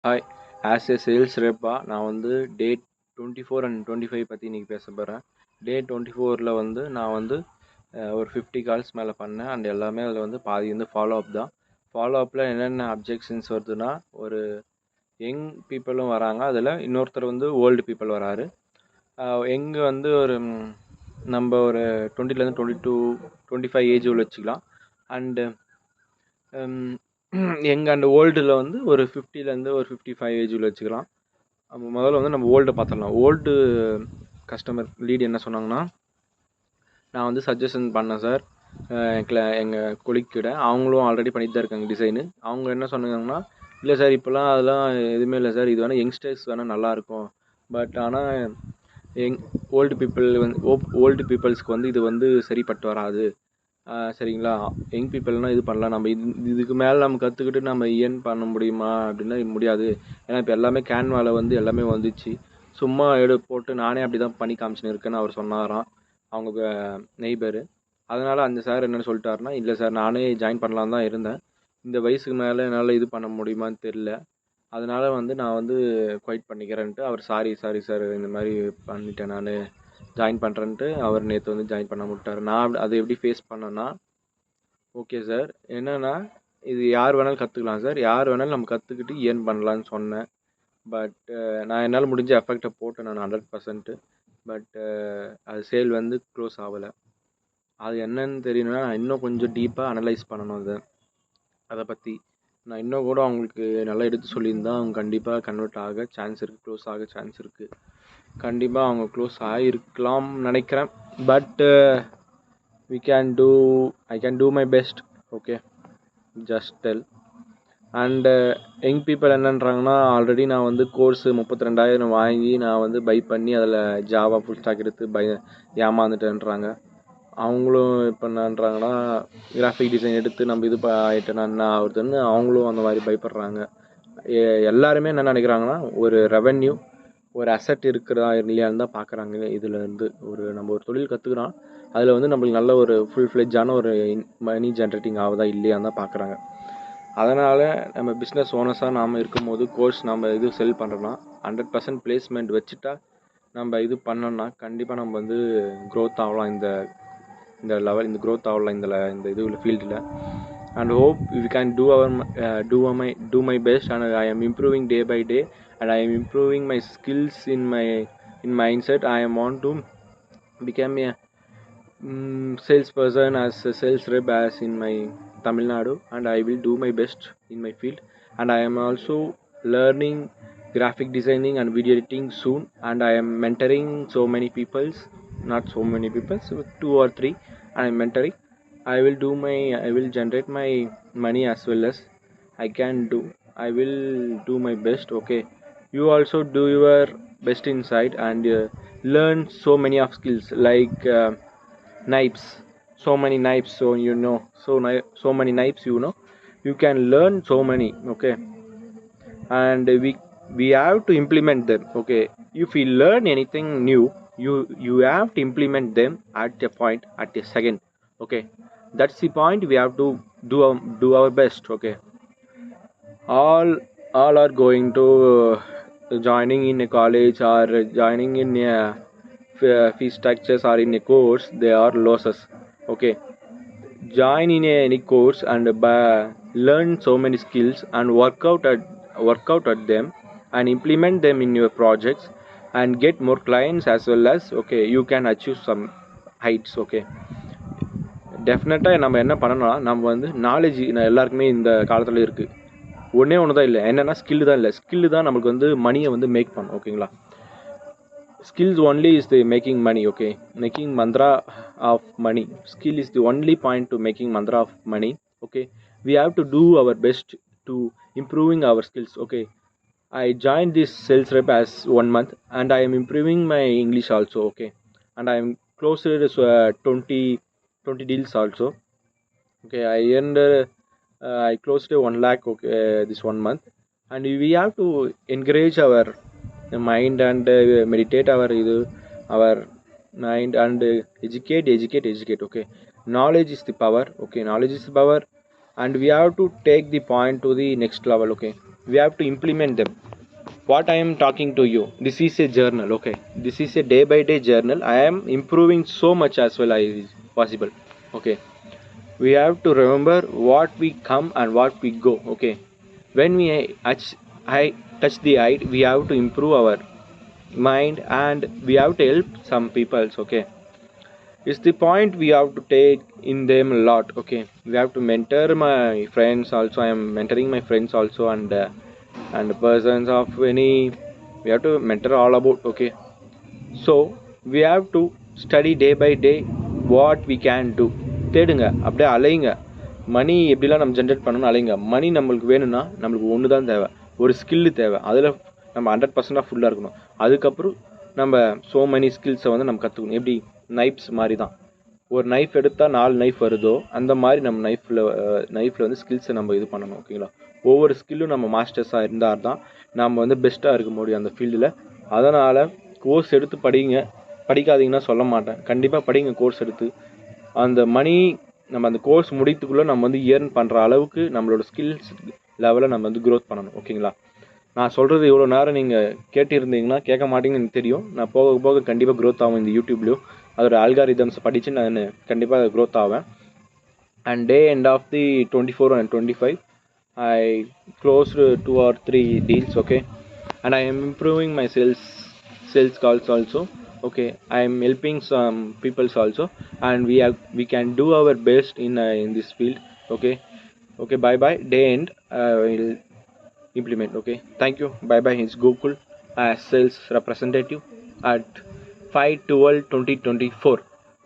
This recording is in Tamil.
Hi. As a sales Repa நான் வந்து டே 24 அண்ட் 25 பற்றி இன்றைக்கி பேச போகிறேன். டே 24ல் வந்து நான் வந்து ஒரு 50 கால்ஸ் மேலே பண்ணேன். அண்ட் எல்லாமே அதில் வந்து பாதி வந்து ஃபாலோ அப் தான். ஃபாலோ அப்பில் என்னென்ன அப்ஜெக்ஷன்ஸ் வருதுன்னா, ஒரு யங் பீப்புளும் வராங்க, அதில் இன்னொருத்தர் வந்து ஓல்டு பீப்புள் வராரு. யங் வந்து ஒரு நம்ம ஒரு 20லேருந்து 22 25 ஏஜ் உள்ள வச்சுக்கலாம். அண்டு யங் அண்ட் ஓல்டில் வந்து ஒரு 50லேருந்து ஒரு 55 ஏஜ் உள்ள வச்சுக்கலாம். முதல்ல வந்து நம்ம ஓல்டை பார்த்துடலாம். ஓல்டு கஸ்டமர் லீட் என்ன சொன்னாங்கன்னா, நான் வந்து சஜஷன் பண்ணேன் சார் எங்கள் கொலிக்கிட்ட. அவங்களும் ஆல்ரெடி பண்ணிட்டு தான் இருக்காங்க டிசைனு. அவங்க என்ன சொன்னாங்கன்னா, இல்லை சார் இப்போலாம் அதெல்லாம் எதுவுமே இல்லை சார், இது வேணால் யங்ஸ்டர்ஸ் வேணால் நல்லாயிருக்கும், பட் ஆனால் ஓல்டு பீப்புள்ஸ்க்கு வந்து இது வந்து சரிப்பட்டு வராது, சரிங்களா. யங் பீப்புள்னால் இது பண்ணலாம், நம்ம இதுக்கு மேலே நம்ம கற்றுக்கிட்டு நம்ம ஏர்ன் பண்ண முடியுமா அப்படின்னா முடியாது. ஏன்னா இப்போ எல்லாமே கேன்வாவில் வந்து எல்லாமே வந்துச்சு. சும்மா போட்டு நானே அப்படி தான் பண்ணி காமிச்சுன்னு இருக்கேன்னு அவர் சொன்னாராம், அவங்க நெய்பரு. அதனால் அந்த சார் என்னென்னு சொல்லிட்டாருன்னா, இல்லை சார் நானே ஜாயின் பண்ணலாம் தான் இருந்தேன், இந்த வயசுக்கு மேலே என்னால் இது பண்ண முடியுமான்னு தெரில, அதனால் வந்து நான் வந்து குவைட் பண்ணிக்கிறேன்ட்டு அவர் சாரி சார் இந்த மாதிரி பண்ணிட்டேன், நான் ஜாயின் பண்ணுறேன்ட்டு அவர் நேற்று வந்து ஜாயின் பண்ண விட்டார். நான் அதை எப்படி ஃபேஸ் பண்ணேன்னா, ஓகே சார் என்னென்னா இது யார் வேணாலும் கற்றுக்கலாம் சார், யார் வேணாலும் நம்ம கற்றுக்கிட்டு ஏர்ன் பண்ணலான்னு சொன்னேன். பட் நான் என்னால் முடிஞ்ச எஃபெக்டை போட்டேன் நான் 100%. பட் அது சேல் வந்து க்ளோஸ் ஆகலை. அது என்னன்னு தெரியணும்னா நான் இன்னும் கொஞ்சம் டீப்பாக அனலைஸ் பண்ணணும். அதை பற்றி நான் இன்னும் கூட அவங்களுக்கு நல்லா எடுத்து சொல்லியிருந்தால் அவங்க கண்டிப்பாக கன்வெர்ட் ஆக சான்ஸ் இருக்குது, க்ளோஸ் ஆக சான்ஸ் இருக்குது. கண்டிப்பாக அவங்க க்ளோஸ் ஆகிருக்கலாம் நினைக்கிறேன். But I can do my best, okay, just tell. And young people என்னன்றாங்கன்னா, ஆல்ரெடி நான் வந்து கோர்ஸு 32,000 வாங்கி நான் வந்து பை பண்ணி அதில் ஜாவா ஃபுல் ஸ்டாக் எடுத்து ஏமாந்துட்டேன்றாங்க. அவங்களும் இப்போ என்னன்றாங்கன்னா, கிராஃபிக் டிசைன் எடுத்து நம்ம இது ஆகிட்டேன்னா என்ன ஆகுதுன்னு அவங்களும் அந்த மாதிரி பயப்படுறாங்க. எல்லாருமே என்ன நினைக்கிறாங்கன்னா, ஒரு ரெவென்யூ, ஒரு அசட் இருக்கிறதா இல்லையான்னு தான் பார்க்குறாங்க. இதில் இருந்து நம்ம ஒரு தொழில் கற்றுக்குறோம், அதில் வந்து நம்மளுக்கு நல்ல ஒரு ஃபுல் ஃப்ளெட்ஜான ஒரு மணி ஜென்ரேட்டிங் ஆகுதா இல்லையான்னு தான் பார்க்குறாங்க. அதனால் நம்ம பிஸ்னஸ் ஓனர்ஸாக நாம் இருக்கும்போது கோர்ஸ் நம்ம இது செல் பண்ணுறோன்னா 100% பிளேஸ்மெண்ட் வச்சுட்டா நம்ம இது பண்ணோன்னா கண்டிப்பாக நம்ம வந்து க்ரோத் ஆகலாம். இந்த லெவல் இந்த க்ரோத் ஆகலாம் இந்த இது ஃபீல்டில். And hope we can do my best, and I am improving day by day, and I am improving my skills in mindset. I am want to become a salesperson as a sales rep as in my Tamil Nadu, and I will do my best in my field. And I am also learning graphic designing and video editing soon, and I am mentoring so many people, not so many people, so 2 or 3, and I am mentoring. I will generate my money as well as I can do. I will do my best, okay. You also do your best inside and learn so many of skills like knives, so many knives, so many knives, you can learn so many, okay. And we have to implement them, okay. If we learn anything new, you have to implement them at a point, at a second, okay. That's the point. We have to do our best, okay. all are going to joining in a college or joining in a fee structures or in a course, they are losses, okay. Join in any course and learn so many skills and work out at them and implement them in your projects and get more clients as well as, okay, you can achieve some heights, okay. டெஃபினட்டாக நம்ம என்ன பண்ணணும்னா, நம்ம வந்து நாலேஜ் எல்லாருக்குமே இந்த காலத்தில் இருக்குது. ஒன்றே ஒன்று தான் இல்லை, என்னென்னா ஸ்கில்லு தான் இல்லை. ஸ்கில்லு தான் நம்மளுக்கு வந்து மணியை வந்து மேக் பண்ணும், ஓகேங்களா. skills only is the making money, okay. Making mantra of money, skill is the only point to making mantra of money, okay. We have to do our best to improving our skills, okay. I joined this sales rep as 1 month and I am improving my English also, okay. And I am close to 20 deals also, okay. I closed 1 lakh, okay, this 1 month. And we have to encourage our mind and meditate our mind and educate, okay. Knowledge is the power, and we have to take the point to the next level, okay. we have to implement them. What I am talking to you, this is a journal, okay? This is a day by day journal. I am improving so much as well as possible, okay? We have to remember what we come and what we go, okay? When we I touch the eye, we have to improve our mind and we have to help some peoples, okay? It's the point we have to take in them a lot, okay? We have to mentor my friends also. I am mentoring my friends also, and persons of any, we have to mentor all about, okay? So we have to study day by day what we can do. தேடுங்க, அப்படியே அலையுங்க. மணி எப்படிலாம் நம்ம ஜென்ரேட் பண்ணணும் அலையுங்க. மணி நம்மளுக்கு வேணும்னா நம்மளுக்கு ஒன்று தான் தேவை, ஒரு ஸ்கில்லு தேவை. அதில் நம்ம 100% ஃபுல்லாக இருக்கணும். அதுக்கப்புறம் நம்ம ஸோ மெனி ஸ்கில்ஸை வந்து நம்ம கற்றுக்கணும். எப்படி நைஃப்ஸ் மாதிரி தான். ஒரு நைஃப் எடுத்தால் 4 நைஃப் வருதோ அந்த மாதிரி நம்ம நைஃப்பில் வந்து ஸ்கில்ஸை நம்ம இது பண்ணணும், ஓகேங்களா? ஒவ்வொரு ஸ்கில்லும் நம்ம மாஸ்டர்ஸாக இருந்தால் தான் நம்ம வந்து பெஸ்ட்டாக இருக்க முடியும் அந்த ஃபீல்டில். அதனால் கோர்ஸ் எடுத்து படிங்க. படிக்காதீங்கன்னா சொல்ல மாட்டேன், கண்டிப்பாக படிங்க கோர்ஸ் எடுத்து. அந்த மணி நம்ம அந்த கோர்ஸ் முடித்துக்குள்ளே நம்ம வந்து ஏர்ன் பண்ணுற அளவுக்கு நம்மளோட ஸ்கில்ஸ் லெவலை நம்ம வந்து க்ரோத் பண்ணணும், ஓகேங்களா? நான் சொல்கிறது இவ்வளோ நேரம் நீங்கள் கேட்டிருந்தீங்கன்னா கேட்க மாட்டீங்கன்னு எனக்கு தெரியும். நான் போக போக கண்டிப்பாக க்ரோத் ஆகும் இந்த யூடியூப்லேயும். அதோட ஆல்காரிதம்ஸ் படித்து நான் கண்டிப்பாக க்ரோத் ஆவேன். And the end of the 24 and 25 I closed 2 or 3 deals, okay? And I am improving my sales calls also, okay? I am helping some peoples also, and we can do our best in this field, okay? Okay, bye bye. Day end I will implement, okay? Thank you, bye bye. It's Gokul as sales representative at 5/12/2024.